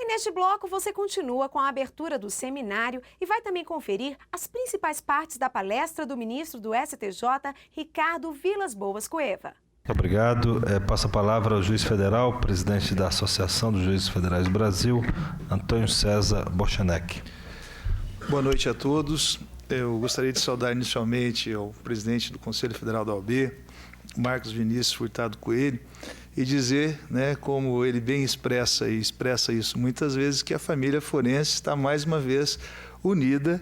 E neste bloco você continua com a abertura do seminário e vai também conferir as principais partes da palestra do ministro do STJ, Ricardo Vilas Boas Cueva. Obrigado. Passo a palavra ao juiz federal, presidente da Associação dos Juízes Federais do Brasil, Antônio César Bochenek. Boa noite a todos. Eu gostaria de saudar inicialmente ao presidente do Conselho Federal da OAB, Marcos Vinícius Furtado Coelho, e dizer, como ele bem expressa isso muitas vezes, que a família forense está mais uma vez unida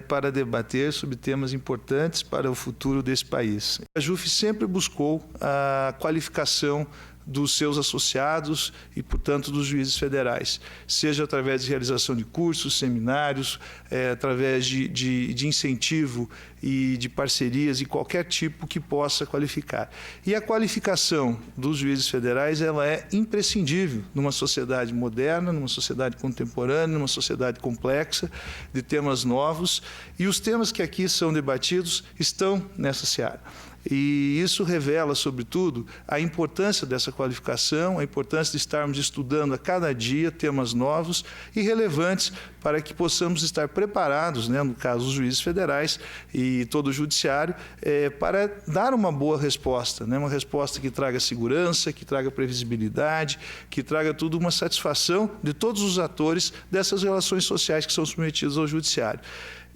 para debater sobre temas importantes para o futuro desse país. A JUF sempre buscou a qualificação dos seus associados e, portanto, dos juízes federais, seja através de realização de cursos, seminários, através de incentivo e de parcerias de qualquer tipo que possa qualificar. E a qualificação dos juízes federais ela é imprescindível numa sociedade moderna, numa sociedade contemporânea, numa sociedade complexa, de temas novos, e os temas que aqui são debatidos estão nessa seara. E isso revela, sobretudo, a importância dessa qualificação, a importância de estarmos estudando a cada dia temas novos e relevantes para que possamos estar preparados, no caso os juízes federais e todo o judiciário, para dar uma boa resposta, uma resposta que traga segurança, que traga previsibilidade, que traga tudo uma satisfação de todos os atores dessas relações sociais que são submetidas ao judiciário.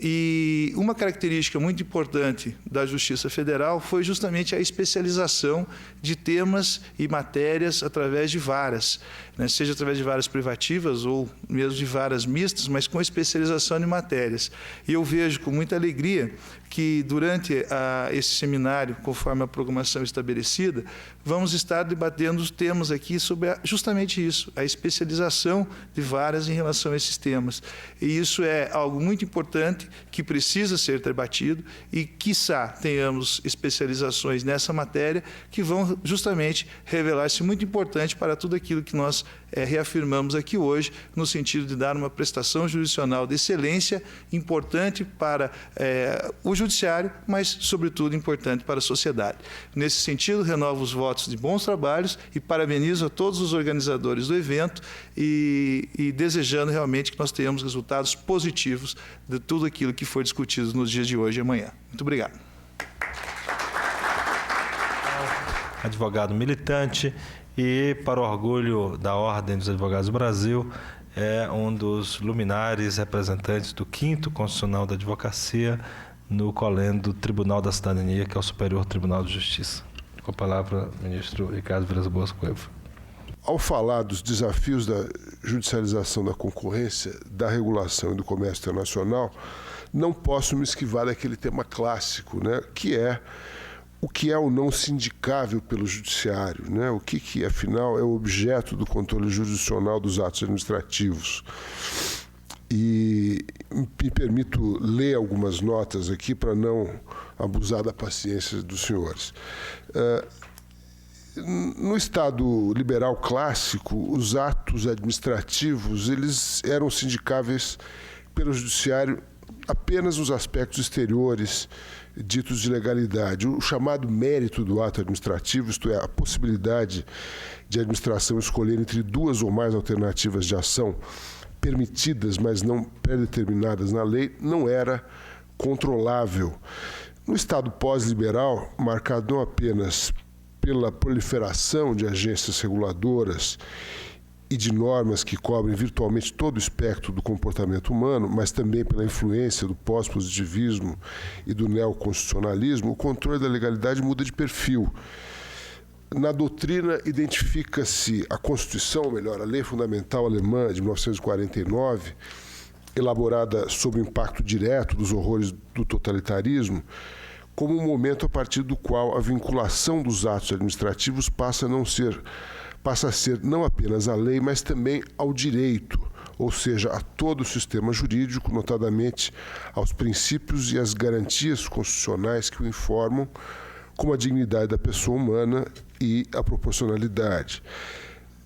E uma característica muito importante da Justiça Federal foi justamente a especialização de temas e matérias através de varas, seja através de varas privativas ou mesmo de varas mistas, mas com especialização em matérias. E eu vejo com muita alegria que durante esse seminário, conforme a programação estabelecida, vamos estar debatendo os temas aqui sobre justamente isso, a especialização de varas em relação a esses temas. E isso é algo muito importante que precisa ser debatido e, quiçá, tenhamos especializações nessa matéria que vão justamente revelar-se muito importante para tudo aquilo que nós reafirmamos aqui hoje, no sentido de dar uma prestação jurisdicional de excelência, importante para o judiciário, mas, sobretudo, importante para a sociedade. Nesse sentido, renovo os votos de bons trabalhos e parabenizo a todos os organizadores do evento e desejando realmente que nós tenhamos resultados positivos de tudo aquilo que foi discutido nos dias de hoje e amanhã. Muito obrigado. Advogado militante e, para o orgulho da Ordem dos Advogados do Brasil, é um dos luminares representantes do 5º Constitucional da Advocacia no colênio do Tribunal da Cidadania, que é o Superior Tribunal de Justiça. Com a palavra, ministro Ricardo Vilas Boas Cueva. Ao falar dos desafios da judicialização da concorrência, da regulação e do comércio internacional, não posso me esquivar daquele tema clássico, que é o que é ou não sindicável pelo judiciário, o que, afinal, é o objeto do controle jurisdicional dos atos administrativos. E me permito ler algumas notas aqui para não abusar da paciência dos senhores. No Estado liberal clássico, os atos administrativos eles eram sindicáveis pelo judiciário apenas nos aspectos exteriores ditos de legalidade. O chamado mérito do ato administrativo, isto é, a possibilidade de a administração escolher entre duas ou mais alternativas de ação permitidas, mas não predeterminadas na lei, não era controlável. No Estado pós-liberal, marcado não apenas pela proliferação de agências reguladoras e de normas que cobrem virtualmente todo o espectro do comportamento humano, mas também pela influência do pós-positivismo e do neoconstitucionalismo, o controle da legalidade muda de perfil. Na doutrina, identifica-se a Constituição, ou melhor, a Lei Fundamental Alemã de 1949, elaborada sob o impacto direto dos horrores do totalitarismo, como um momento a partir do qual a vinculação dos atos administrativos passa a ser não apenas a lei, mas também ao direito, ou seja, a todo o sistema jurídico, notadamente aos princípios e às garantias constitucionais que o informam, como a dignidade da pessoa humana e a proporcionalidade.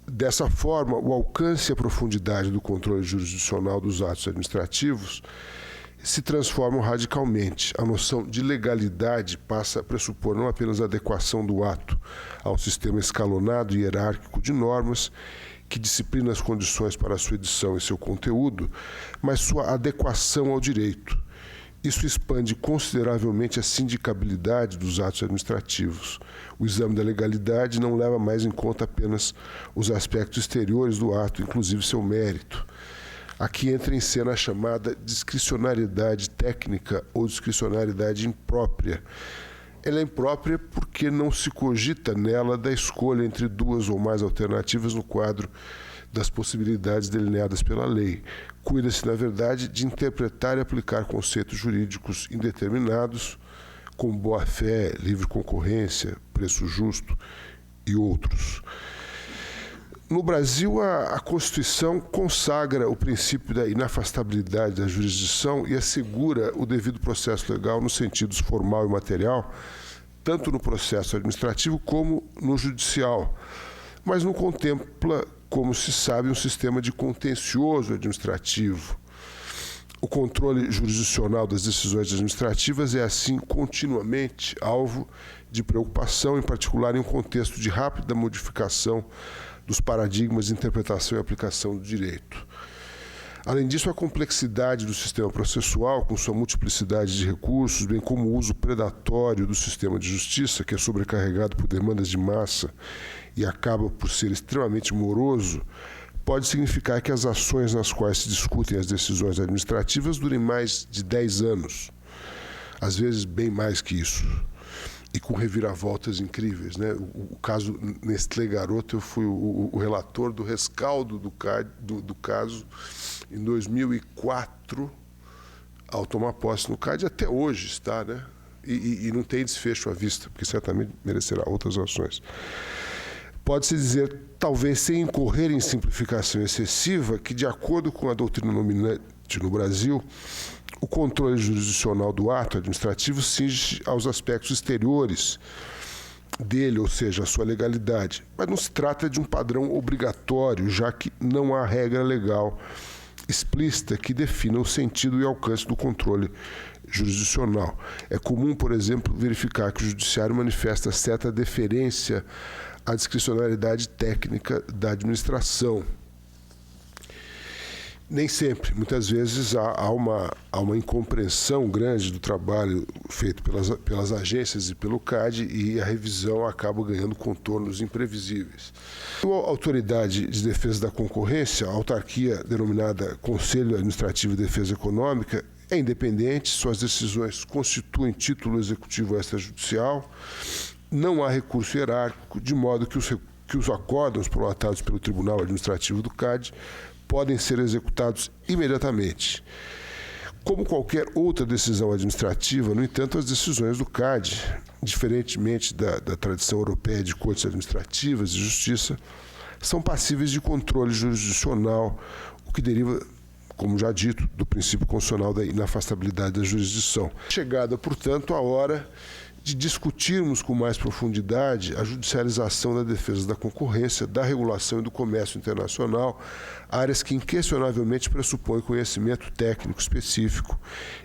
Dessa forma, o alcance e a profundidade do controle jurisdicional dos atos administrativos se transformam radicalmente. A noção de legalidade passa a pressupor não apenas a adequação do ato ao sistema escalonado e hierárquico de normas, que disciplina as condições para a sua edição e seu conteúdo, mas sua adequação ao direito. Isso expande consideravelmente a sindicabilidade dos atos administrativos. O exame da legalidade não leva mais em conta apenas os aspectos exteriores do ato, inclusive seu mérito. Aqui entra em cena a chamada discricionariedade técnica ou discricionariedade imprópria. Ela é imprópria porque não se cogita nela da escolha entre duas ou mais alternativas no quadro das possibilidades delineadas pela lei. Cuida-se, na verdade, de interpretar e aplicar conceitos jurídicos indeterminados, como boa-fé, livre concorrência, preço justo e outros. No Brasil, a Constituição consagra o princípio da inafastabilidade da jurisdição e assegura o devido processo legal nos sentidos formal e material, tanto no processo administrativo como no judicial, mas não contempla, como se sabe, um sistema de contencioso administrativo. O controle jurisdicional das decisões administrativas é, assim, continuamente alvo de preocupação, em particular em um contexto de rápida modificação dos paradigmas de interpretação e aplicação do direito. Além disso, a complexidade do sistema processual, com sua multiplicidade de recursos, bem como o uso predatório do sistema de justiça, que é sobrecarregado por demandas de massa e acaba por ser extremamente moroso, pode significar que as ações nas quais se discutem as decisões administrativas durem mais de 10 anos, às vezes bem mais que isso, e com reviravoltas incríveis, né? O caso Nestlé Garoto, eu fui o relator do rescaldo do caso em 2004, ao tomar posse no CAD, até hoje está, né? E não tem desfecho à vista, porque certamente merecerá outras ações. Pode-se dizer, talvez sem incorrer em simplificação excessiva, que, de acordo com a doutrina dominante no Brasil, o controle jurisdicional do ato administrativo cinge aos aspectos exteriores dele, ou seja, a sua legalidade. Mas não se trata de um padrão obrigatório, já que não há regra legal explícita que defina o sentido e alcance do controle jurisdicional. É comum, por exemplo, verificar que o judiciário manifesta certa deferência à discricionariedade técnica da administração. Nem sempre, muitas vezes há uma incompreensão grande do trabalho feito pelas agências e pelo CAD, e a revisão acaba ganhando contornos imprevisíveis. A Autoridade de Defesa da Concorrência, a autarquia denominada Conselho Administrativo de Defesa Econômica, é independente, suas decisões constituem título executivo extrajudicial, não há recurso hierárquico, de modo que os acórdãos prolatados pelo Tribunal Administrativo do CAD podem ser executados imediatamente. Como qualquer outra decisão administrativa, no entanto, as decisões do CAD, diferentemente da tradição europeia de cortes administrativas e justiça, são passíveis de controle jurisdicional, o que deriva, como já dito, do princípio constitucional da inafastabilidade da jurisdição. Chegada, portanto, a hora de discutirmos com mais profundidade a judicialização da defesa da concorrência, da regulação e do comércio internacional, áreas que inquestionavelmente pressupõem conhecimento técnico específico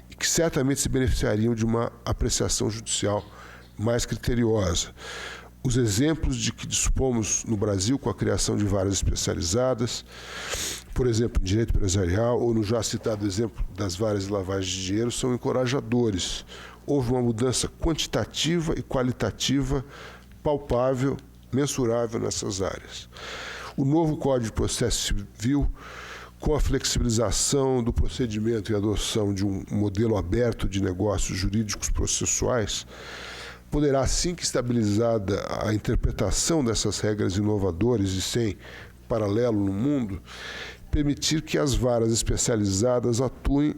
e que certamente se beneficiariam de uma apreciação judicial mais criteriosa. Os exemplos de que dispomos no Brasil com a criação de varas especializadas, por exemplo, em direito empresarial, ou no já citado exemplo das varas de lavagem de dinheiro, são encorajadores. Houve uma mudança quantitativa e qualitativa palpável, mensurável nessas áreas. O novo Código de Processo Civil, com a flexibilização do procedimento e a adoção de um modelo aberto de negócios jurídicos processuais, poderá, assim que estabilizada a interpretação dessas regras inovadoras e sem paralelo no mundo, permitir que as varas especializadas atuem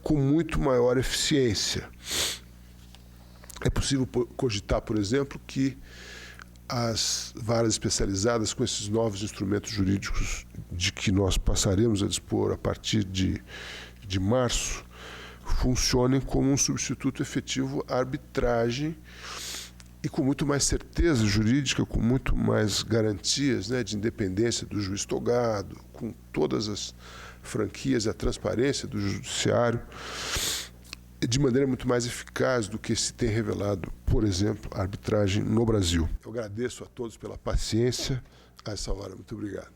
com muito maior eficiência. É possível cogitar, por exemplo, que as varas especializadas, com esses novos instrumentos jurídicos de que nós passaremos a dispor a partir de março, funcionem como um substituto efetivo à arbitragem e com muito mais certeza jurídica, com muito mais garantias, né, de independência do juiz togado, com todas as franquias e a transparência do judiciário, de maneira muito mais eficaz do que se tem revelado, por exemplo, a arbitragem no Brasil. Eu agradeço a todos pela paciência a essa hora. Muito obrigado.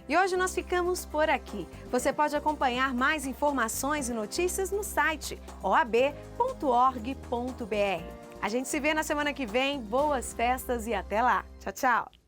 E hoje nós ficamos por aqui. Você pode acompanhar mais informações e notícias no site oab.org.br. A gente se vê na semana que vem. Boas festas e até lá. Tchau, tchau.